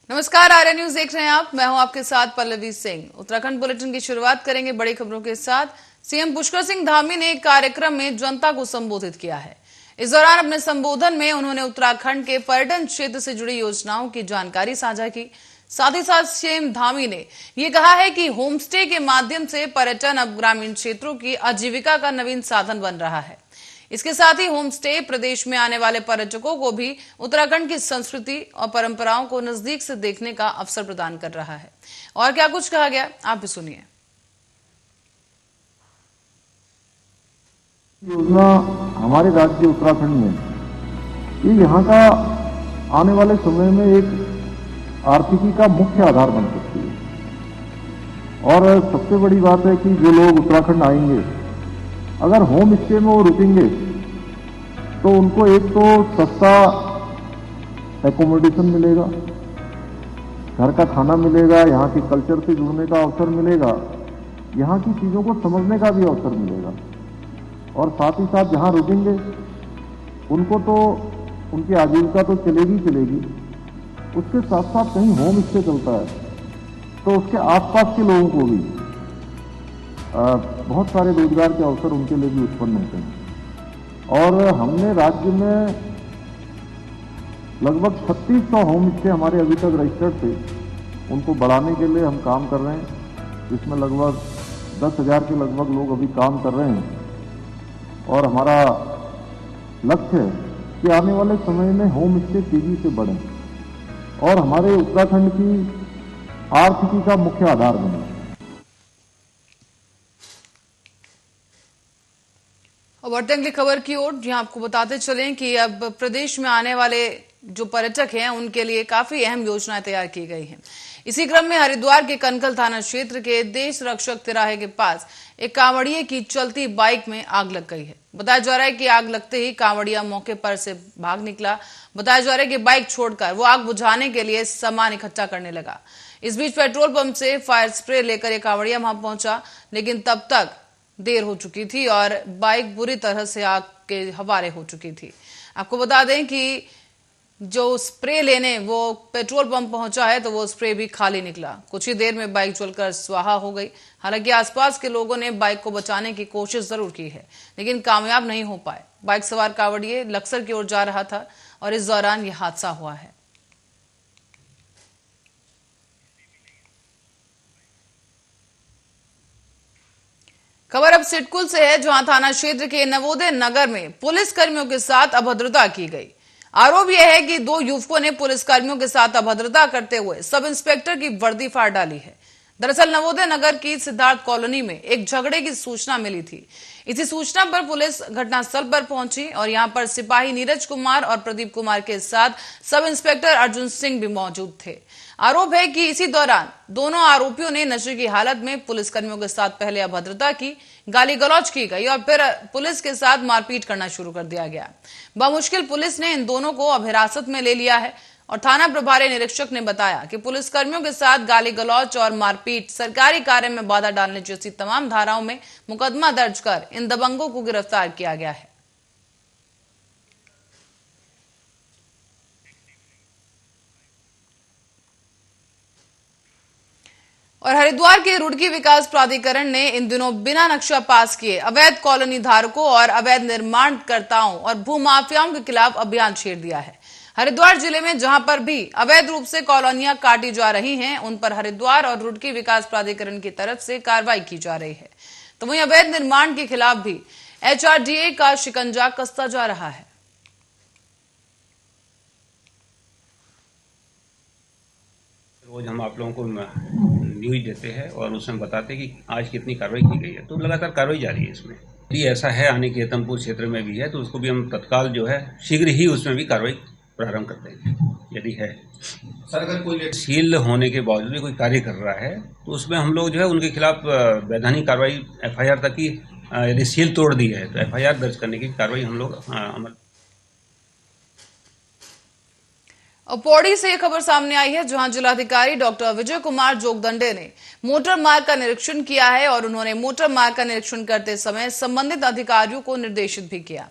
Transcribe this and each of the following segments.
नमस्कार, आर्य न्यूज देख रहे हैं आप। मैं हूं आपके साथ पल्लवी सिंह। उत्तराखंड बुलेटिन की शुरुआत करेंगे बड़ी खबरों के साथ। सीएम पुष्कर सिंह धामी ने एक कार्यक्रम में जनता को संबोधित किया है। इस दौरान अपने संबोधन में उन्होंने उत्तराखंड के पर्यटन क्षेत्र से जुड़ी योजनाओं की जानकारी साझा की। साथ ही साथ सीएम धामी ने यह कहा है कि होम स्टे के माध्यम से पर्यटन अब ग्रामीण क्षेत्रों की आजीविका का नवीन साधन बन रहा है। इसके साथ ही होम स्टे प्रदेश में आने वाले पर्यटकों को भी उत्तराखंड की संस्कृति और परंपराओं को नजदीक से देखने का अवसर प्रदान कर रहा है। और क्या कुछ कहा गया, आप भी सुनिए। योजना हमारे राज्य उत्तराखंड में ये यहाँ का आने वाले समय में एक आर्थिकी का मुख्य आधार बन सकती है। और सबसे बड़ी बात है कि जो लोग उत्तराखंड आएंगे, अगर होम स्टे में वो रुकेंगे तो उनको एक तो सस्ता एकोमोडेशन मिलेगा, घर का खाना मिलेगा, यहाँ के कल्चर से जुड़ने का अवसर मिलेगा, यहाँ की चीजों को समझने का भी अवसर मिलेगा। और साथ ही साथ जहाँ रुकेंगे उनको तो उनकी आजीविका तो चलेगी चलेगी, उसके साथ साथ कहीं होम स्टे चलता है तो उसके आसपास के लोगों को भी बहुत सारे रोजगार के अवसर उनके लिए भी उत्पन्न होते हैं। और हमने राज्य में लगभग 3600 होम स्टे हमारे अभी तक रजिस्टर्ड थे, उनको बढ़ाने के लिए हम काम कर रहे हैं। इसमें लगभग 10,000 के लगभग लोग अभी काम कर रहे हैं। और हमारा लक्ष्य है कि आने वाले समय में होम स्टे तेजी से बढ़े और हमारे उत्तराखंड की आर्थिकी का मुख्य आधार बने। और बढ़ते अगली खबर की ओर, जहां आपको बताते चलें कि अब प्रदेश में आने वाले जो पर्यटक हैं उनके लिए काफी अहम योजनाएं तैयार की गई हैं। इसी क्रम में हरिद्वार के कनखल थाना क्षेत्र के देश रक्षक तिराहे के पास एक कांवड़िए की चलती बाइक में आग लग गई है। बताया जा रहा है कि आग लगते ही कांवड़िया मौके पर से भाग निकला। बताया जा रहा है कि बाइक छोड़कर वो आग बुझाने के लिए सामान इकट्ठा करने लगा। इस बीच पेट्रोल पंप से फायर स्प्रे लेकर एक कांवड़िया वहां पहुंचा, लेकिन तब तक देर हो चुकी थी और बाइक बुरी तरह से आग के हवाले हो चुकी थी। आपको बता दें कि जो स्प्रे लेने वो पेट्रोल पंप पहुंचा है तो वो स्प्रे भी खाली निकला। कुछ ही देर में बाइक जलकर स्वाहा हो गई। हालांकि आसपास के लोगों ने बाइक को बचाने की कोशिश जरूर की है, लेकिन कामयाब नहीं हो पाए। बाइक सवार कांवड़िए लक्सर की ओर जा रहा था और इस दौरान यह हादसा हुआ है। खबर अब सिडकुल से है, जहां थाना क्षेत्र के नवोदय नगर में पुलिस कर्मियों के साथ अभद्रता की गई। आरोप यह है कि दो युवकों ने पुलिस कर्मियों के साथ अभद्रता करते हुए सब इंस्पेक्टर की वर्दी फाड़ डाली है। दरअसल नवोदय नगर की सिद्धार्थ कॉलोनी में एक झगड़े की सूचना मिली थी। इसी सूचना पर पुलिस घटनास्थल पर पहुंची और यहां पर सिपाही नीरज कुमार और प्रदीप कुमार के साथ सब इंस्पेक्टर अर्जुन सिंह भी मौजूद थे। आरोप है कि इसी दौरान दोनों आरोपियों ने नशे की हालत में पुलिसकर्मियों के साथ पहले अभद्रता की, गाली गलौज की गई और फिर पुलिस के साथ मारपीट करना शुरू कर दिया गया। बमुश्किल पुलिस ने इन दोनों को अब हिरासत में ले लिया है और थाना प्रभारी निरीक्षक ने बताया कि पुलिसकर्मियों के साथ गाली गलौज और मारपीट, सरकारी कार्य में बाधा डालने जैसी तमाम धाराओं में मुकदमा दर्ज कर इन दबंगों को गिरफ्तार किया गया है। और हरिद्वार के रुड़की विकास प्राधिकरण ने इन दिनों बिना नक्शा पास किए अवैध कॉलोनी धारकों और अवैध निर्माणकर्ताओं और भूमाफियाओं के खिलाफ अभियान छेड़ दिया है। हरिद्वार जिले में जहां पर भी अवैध रूप से कॉलोनियां काटी जा रही हैं, उन पर हरिद्वार और रुड़की विकास प्राधिकरण की तरफ से कार्रवाई की जा रही है। तो वहीं अवैध निर्माण के खिलाफ भी HRDA का शिकंजा कसता जा रहा है। रोज हम आप लोगों को न्यूज देते हैं और उसमें बताते हैं कि आज कितनी कार्रवाई की गई है, तो लगातार कार्रवाई जारी है। इसमें यदि ऐसा है आने के एतमपुर क्षेत्र में भी है तो उसको भी हम तत्काल जो है शीघ्र ही उसमें भी कार्रवाई प्रारंभ कर देंगे। यदि है सर, अगर कोई सील होने के बावजूद भी कोई कार्य कर रहा है तो उसमें हम लोग जो है उनके खिलाफ वैधानिक कार्रवाई FIR तक की, यदि सील तोड़ दी है तो FIR दर्ज करने की कार्रवाई हम लोग अमल। पौड़ी से यह खबर सामने आई है, जहां जिलाधिकारी डॉक्टर विजय कुमार जोगदंडे ने मोटर मार्ग का निरीक्षण किया है और उन्होंने मोटर मार्ग का निरीक्षण करते समय संबंधित अधिकारियों को निर्देशित भी किया।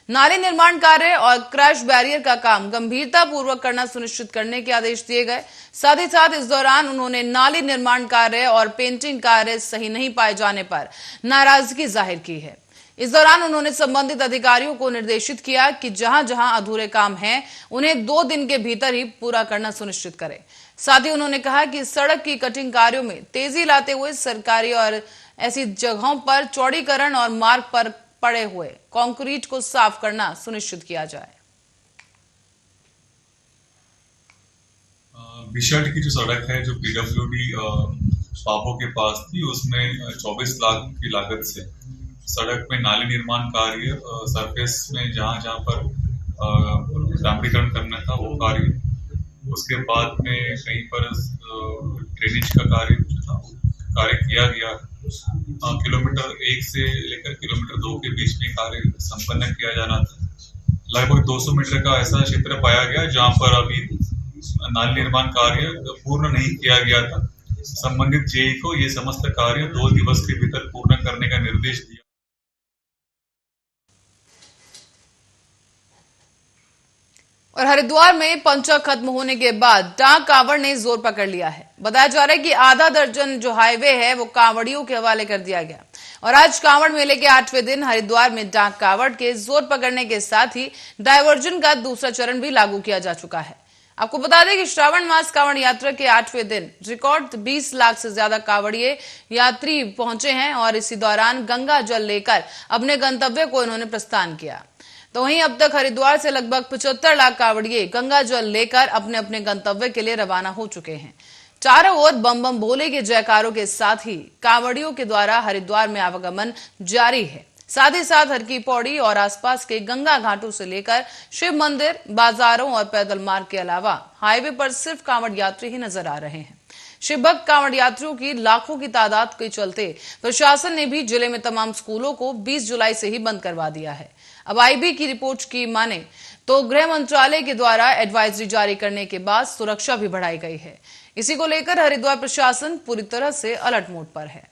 नाले निर्माण कार्य और क्रैश बैरियर का काम गंभीरता पूर्वक करना सुनिश्चित करने के आदेश दिए गए। साथ ही साथ इस दौरान उन्होंने नाली निर्माण कार्य और पेंटिंग कार्य सही नहीं पाए जाने पर नाराजगी जाहिर की है। इस दौरान उन्होंने संबंधित अधिकारियों को निर्देशित किया कि जहां जहां अधूरे काम हैं उन्हें 2 दिन के भीतर ही पूरा करना सुनिश्चित करें। साथ ही उन्होंने कहा कि सड़क की कटिंग कार्यों में तेजी लाते हुए सरकारी और ऐसी जगहों पर चौड़ीकरण और मार्ग पर पड़े हुए कंक्रीट को साफ करना सुनिश्चित किया जाए। बिशर्ट की जो सड़क है जो पीडब्ल्यूडी पापो के पास थी, उसमें 24 लाख की लागत से सड़क में नाली निर्माण कार्य, सरफेस में जहां जहां पर डामरीकरण करना था वो कार्य, उसके बाद में कहीं पर ड्रेनेज का कार्य किया गया। किलोमीटर 1 से लेकर किलोमीटर 2 के बीच में कार्य संपन्न किया जाना था। लगभग 200 मीटर का ऐसा क्षेत्र पाया गया जहां पर अभी नाली निर्माण कार्य पूर्ण नहीं किया गया था। संबंधित जेई को ये समस्त कार्य 2 दिवस के भीतर पूर्ण करने का निर्देश दिया। और हरिद्वार में पंचक खत्म होने के बाद डाक कांवड़ ने जोर पकड़ लिया है। बताया जा रहा है कि आधा दर्जन जो हाईवे है वो कांवड़ियों के हवाले कर दिया गया। और आज कांवड़ मेले के 8वें दिन हरिद्वार में डाक कांवड़ के जोर पकड़ने के साथ ही डायवर्जन का दूसरा चरण भी लागू किया जा चुका है। आपको बता दें कि श्रावण मास कांवड़ यात्रा के 8वें दिन रिकॉर्ड 20 लाख से ज्यादा कांवड़िए यात्री पहुंचे हैं और इसी दौरान गंगा जल लेकर अपने गंतव्य को इन्होंने प्रस्थान किया। तो वहीं अब तक हरिद्वार से लगभग 75 लाख कांवड़िए गंगा जल लेकर अपने अपने गंतव्य के लिए रवाना हो चुके हैं। चारों ओर बम बम भोले के जयकारों के साथ ही कांवड़ियों के द्वारा हरिद्वार में आवागमन जारी है। साथ ही साथ हर की पौड़ी और आसपास के गंगा घाटों से लेकर शिव मंदिर, बाजारों और पैदल मार्ग के अलावा हाईवे पर सिर्फ कांवड़ यात्री ही नजर आ रहे हैं। शिव भक्त कांवड़ यात्रियों की लाखों की तादाद के चलते प्रशासन ने भी जिले में तमाम स्कूलों को 20 जुलाई से ही बंद करवा दिया है। अब आईबी की रिपोर्ट की माने तो गृह मंत्रालय के द्वारा एडवाइजरी जारी करने के बाद सुरक्षा भी बढ़ाई गई है। इसी को लेकर हरिद्वार प्रशासन पूरी तरह से अलर्ट मोड पर है।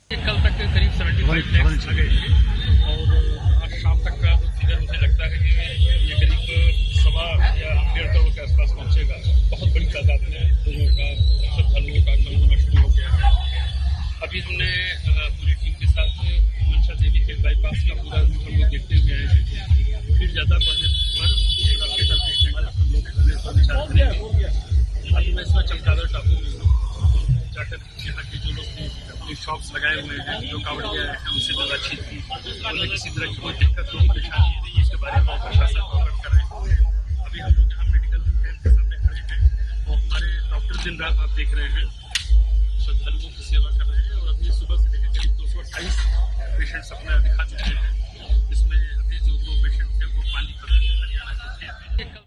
कल तक करीब 75 लाख आ गए और आज शाम तक का फिगर मुझे लगता है कि ये करीब 1.25 या 1.5 करोड़ के आसपास पहुंचेगा। बहुत बड़ी तादाद में लोगों का, श्रद्धालुओं का आगमन होना शुरू हो गया है। अभी हमने पूरी टीम के साथ मनसा देवी के बाईपास का पूरा हम लोग देखते हुए आए हैं। भीड़ ज़्यादा बढ़ने पर आपके चलते हम लोग विचार करेंगे। अभी मैं इस वक्त चमकादड़ टापू में हूँ, जाकर यहाँ के जो लोग अपनी शॉप्स लगाए हुए हैं, जो कांवड़िया हैं, उनसे जो बातचीत की, उन्हें किसी तरह की कोई दिक्कत हो, परेशानी नहीं, इसके बारे में प्रशासन को अवगत कर रहे हैं। अभी हम लोग यहाँ मेडिकल कैंप के सामने खड़े हैं और हमारे डॉक्टर दिन रात आप देख रहे हैं श्रद्धालुओं की सेवा कर रहे हैं। और अभी सुबह से लेकर करीब 228 पेशेंट्स अपना दिखा चुके हैं। इसमें अभी जो 2 पेशेंट थे वो पानीपत हरियाणा के थे।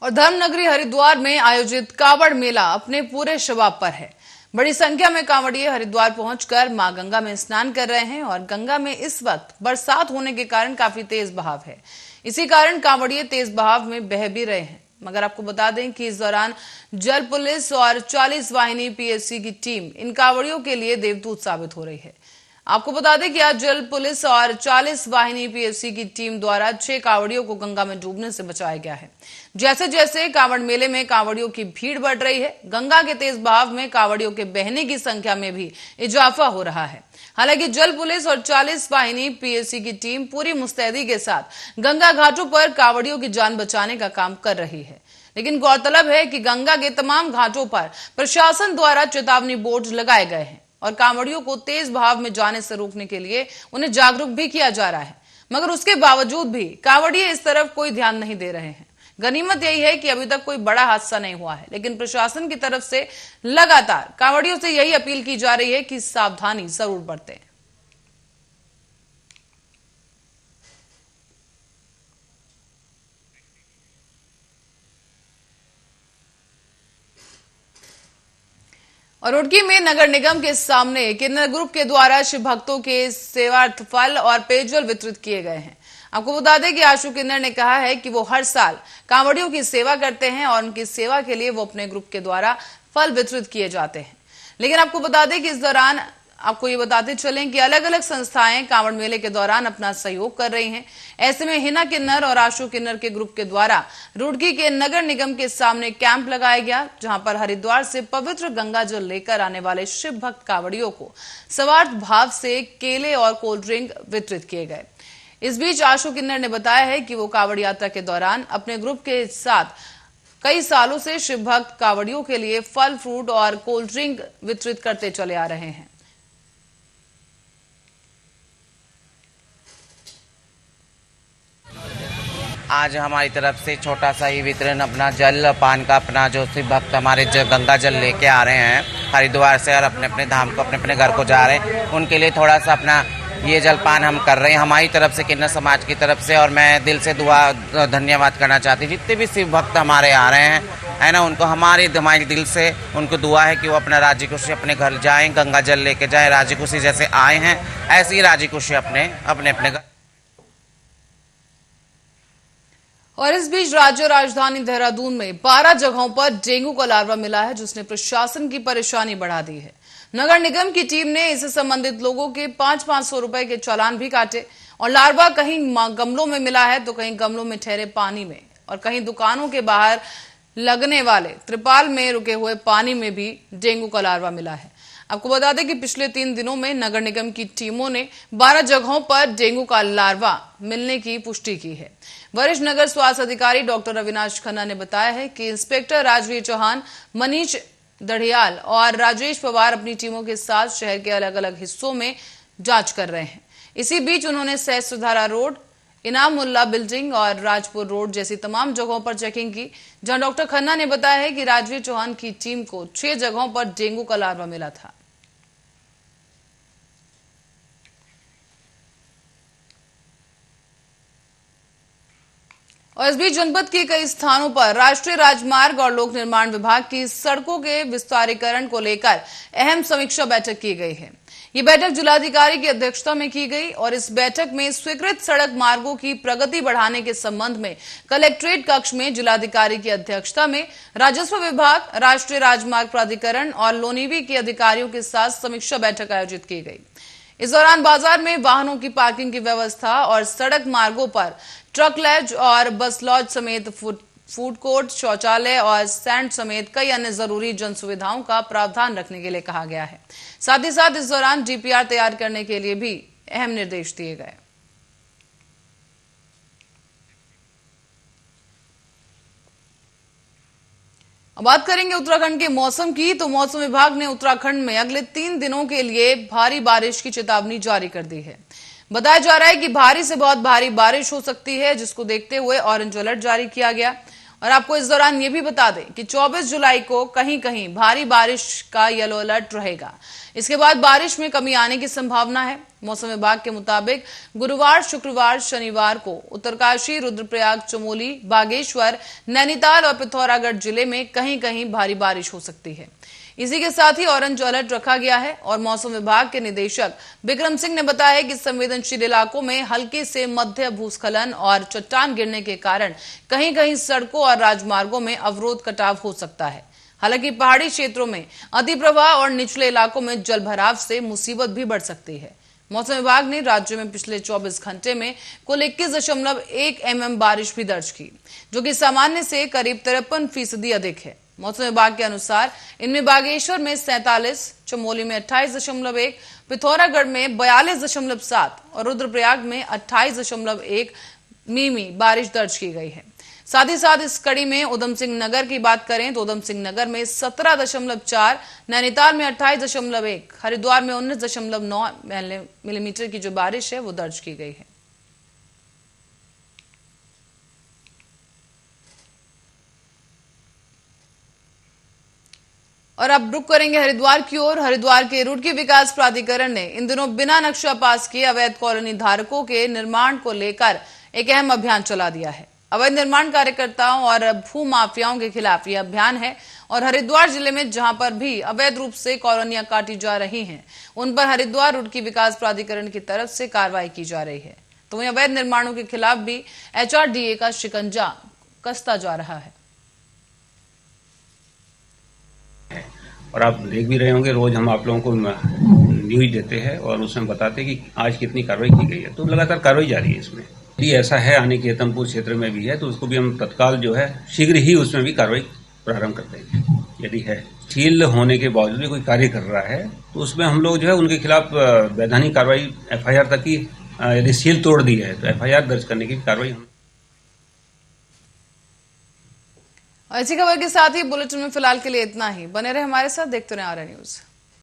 और धर्मनगरी हरिद्वार में आयोजित कांवड़ मेला अपने पूरे शबाब पर है। बड़ी संख्या में कांवड़िए हरिद्वार पहुंचकर मां गंगा में स्नान कर रहे हैं और गंगा में इस वक्त बरसात होने के कारण काफी तेज बहाव है। इसी कारण कांवड़िए तेज बहाव में बह भी रहे हैं। मगर आपको बता दें कि इस दौरान जल पुलिस और 40 वाहिनी पीएससी की टीम इन कांवड़ियों के लिए देवदूत साबित हो रही है। आपको बता दें कि आज जल पुलिस और 40 वाहिनी पीएससी की टीम द्वारा 6 कांवड़ियों को गंगा में डूबने से बचाया गया है। जैसे जैसे कांवड़ मेले में कांवड़ियों की भीड़ बढ़ रही है, गंगा के तेज बहाव में कांवड़ियों के बहने की संख्या में भी इजाफा हो रहा है। हालांकि जल पुलिस और 40 वाहिनी पीएससी की टीम पूरी मुस्तैदी के साथ गंगा घाटों पर कांवड़ियों की जान बचाने का काम कर रही है। लेकिन गौरतलब है कि गंगा के तमाम घाटों पर प्रशासन द्वारा चेतावनी बोर्ड लगाए गए हैं और कांवड़ियों को तेज बहाव में जाने से रोकने के लिए उन्हें जागरूक भी किया जा रहा है। मगर उसके बावजूद भी कांवड़िए इस तरफ कोई ध्यान नहीं दे रहे हैं। गनीमत यही है कि अभी तक कोई बड़ा हादसा नहीं हुआ है, लेकिन प्रशासन की तरफ से लगातार कांवड़ियों से यही अपील की जा रही है कि सावधानी जरूर बरतें। और रुड़की में नगर निगम के सामने किन्नर ग्रुप के द्वारा शिव भक्तों के सेवार्थ फल और पेयजल वितरित किए गए हैं। आपको बता दें कि आशु किन्नर ने कहा है कि वो हर साल कांवड़ियों की सेवा करते हैं और उनकी सेवा के लिए वो अपने ग्रुप के द्वारा फल वितरित किए जाते हैं। लेकिन आपको बता दें कि इस दौरान आपको ये बताते चलें कि अलग अलग संस्थाएं कांवड़ मेले के दौरान अपना सहयोग कर रही हैं। ऐसे में हिना किन्नर और आशु किन्नर के ग्रुप के द्वारा रुड़की के नगर निगम के सामने कैंप लगाया गया, जहां पर हरिद्वार से पवित्र गंगा जल लेकर आने वाले शिव भक्त कांवड़ियों को स्वार्थ भाव से केले और कोल्ड ड्रिंक वितरित किए गए। इस बीच आशु किन्नर ने बताया है कि वो कांवड़ यात्रा के दौरान अपने ग्रुप के साथ कई सालों से शिव भक्त कांवड़ियों के लिए फल, फ्रूट और कोल्ड ड्रिंक वितरित करते चले आ रहे हैं। आज हमारी तरफ से छोटा सा ही वितरण अपना जल पान का अपना जो शिव भक्त हमारे गंगा जल लेके आ रहे हैं हरिद्वार से और अपने अपने धाम को अपने अपने घर को जा रहे हैं, उनके लिए थोड़ा सा अपना ये जलपान हम कर रहे हैं हमारी तरफ से, किन्नर समाज की तरफ से। और मैं दिल से धन्यवाद करना चाहती हूँ जितने भी शिव भक्त हमारे आ रहे हैं, है ना, उनको हमारे दिल से उनको दुआ है कि वो अपना राजी खुशी अपने घर जाएं, गंगा जल लेके जाएं, राजी खुशी जैसे आए हैं ऐसी राजी खुशी अपने घर। और इस बीच राज्य राजधानी देहरादून में 12 जगहों पर डेंगू का लार्वा मिला है, जिसने प्रशासन की परेशानी बढ़ा दी है। नगर निगम की टीम ने इससे संबंधित लोगों के 500-500 रुपए के चालान भी काटे और लार्वा कहीं गमलों में मिला है तो कहीं गमलों में ठहरे पानी में और कहीं दुकानों के बाहर लगने वाले त्रिपाल में रुके हुए पानी में भी डेंगू का लार्वा मिला है। आपको बता दें कि पिछले 3 दिनों में नगर निगम की टीमों ने 12 जगहों पर डेंगू का लार्वा मिलने की पुष्टि की है। वरिष्ठ नगर स्वास्थ्य अधिकारी डॉक्टर अविनाश खन्ना ने बताया है कि इंस्पेक्टर राजवीर चौहान, मनीष दढ़ियाल और राजेश पवार अपनी टीमों के साथ शहर के अलग अलग हिस्सों में जांच कर रहे हैं। इसी बीच उन्होंने सहस्त्रधारा रोड, इनामुल्ला बिल्डिंग और राजपुर रोड जैसी तमाम जगहों पर चेकिंग की, जहां डॉक्टर खन्ना ने बताया है कि राजवीर चौहान की टीम को 6 जगहों पर डेंगू का लार्वा मिला था। और इस बीच जनपद के कई स्थानों पर राष्ट्रीय राजमार्ग और लोक निर्माण विभाग की सड़कों के विस्तारीकरण को लेकर अहम समीक्षा बैठक की गई है। ये बैठक जिलाधिकारी की अध्यक्षता में की गई और इस बैठक में स्वीकृत सड़क मार्गों की प्रगति बढ़ाने के संबंध में कलेक्ट्रेट कक्ष में जिलाधिकारी की अध्यक्षता में राजस्व विभाग, राष्ट्रीय राजमार्ग प्राधिकरण और लोनीवी के अधिकारियों के साथ समीक्षा बैठक आयोजित की गई। इस दौरान बाजार में वाहनों की पार्किंग की व्यवस्था और सड़क मार्गों पर ट्रक लॉज और बस लॉज समेत फूड कोर्ट, शौचालय और स्टैंड समेत कई अन्य जरूरी जन सुविधाओं का प्रावधान रखने के लिए कहा गया है। साथ ही साथ इस दौरान डीपीआर तैयार करने के लिए भी अहम निर्देश दिए गए। अब बात करेंगे उत्तराखंड के मौसम की, तो मौसम विभाग ने उत्तराखंड में अगले 3 दिनों के लिए भारी बारिश की चेतावनी जारी कर दी है। बताया जा रहा है कि भारी से बहुत भारी बारिश हो सकती है, जिसको देखते हुए ऑरेंज अलर्ट जारी किया गया। और आपको इस दौरान ये भी बता दें कि 24 जुलाई को कहीं कहीं भारी बारिश का येलो अलर्ट रहेगा। इसके बाद बारिश में कमी आने की संभावना है। मौसम विभाग के मुताबिक गुरुवार, शुक्रवार, शनिवार को उत्तरकाशी, रुद्रप्रयाग, चमोली, बागेश्वर, नैनीताल और पिथौरागढ़ जिले में कहीं कहीं भारी बारिश हो सकती है। इसी के साथ ही ऑरेंज अलर्ट रखा गया है और मौसम विभाग के निदेशक विक्रम सिंह ने बताया कि संवेदनशील इलाकों में हल्के से मध्य भूस्खलन और चट्टान गिरने के कारण कहीं कहीं सड़कों और राजमार्गों में अवरोध कटाव हो सकता है। हालांकि पहाड़ी क्षेत्रों में अतिप्रवाह और निचले इलाकों में जलभराव से मुसीबत भी बढ़ सकती है। मौसम विभाग ने राज्य में पिछले 24 घंटे में कुल 21.1 mm बारिश भी दर्ज की, जो कि सामान्य से करीब 53% अधिक है। मौसम विभाग के अनुसार इनमें बागेश्वर में 47, चमोली में 28.1, पिथौरागढ़ में 42.7 और रुद्रप्रयाग में 28.1 मिमी बारिश दर्ज की गई है। साथ ही साथ इस कड़ी में उधम सिंह नगर की बात करें तो उधम सिंह नगर में 17.4, नैनीताल में 28.1, हरिद्वार में 19.9 मिलीमीटर की जो बारिश है वो दर्ज की गई है। और अब रुक करेंगे हरिद्वार की ओर। हरिद्वार के रुड़की विकास प्राधिकरण ने इन दिनों बिना नक्शा पास किए अवैध कॉलोनी धारकों के निर्माण को लेकर एक अहम अभियान चला दिया है। अवैध निर्माण कार्यकर्ताओं और भू माफियाओं के खिलाफ यह अभियान है और हरिद्वार जिले में जहां पर भी अवैध रूप से कॉलोनियां काटी जा रही हैं, उन पर हरिद्वार रुड़की विकास प्राधिकरण की तरफ से कार्रवाई की जा रही है। तो वहीं अवैध निर्माणों के खिलाफ भी HRDA का शिकंजा कसता जा रहा है। और आप देख भी रहे होंगे, रोज हम आप लोगों को न्यूज देते हैं और उसमें बताते हैं कि आज कितनी कार्रवाई की गई है। तो लगातार कार्रवाई जारी है इसमें। यदि ऐसा है आने के एतमपुर क्षेत्र में भी है तो उसको भी हम तत्काल जो है शीघ्र ही उसमें भी कार्रवाई प्रारंभ कर देंगे। यदि है सील होने के बावजूद भी कोई कार्य कर रहा है तो उसमें हम लोग जो है उनके खिलाफ वैधानिक कार्रवाई FIR तक की, यदि सील तोड़ दी है तो FIR दर्ज करने की कार्रवाई हम। ऐसी खबर के साथ ही बुलेटिन में फिलहाल के लिए इतना ही। बने रहे हमारे साथ, देखते रहे आर्या न्यूज।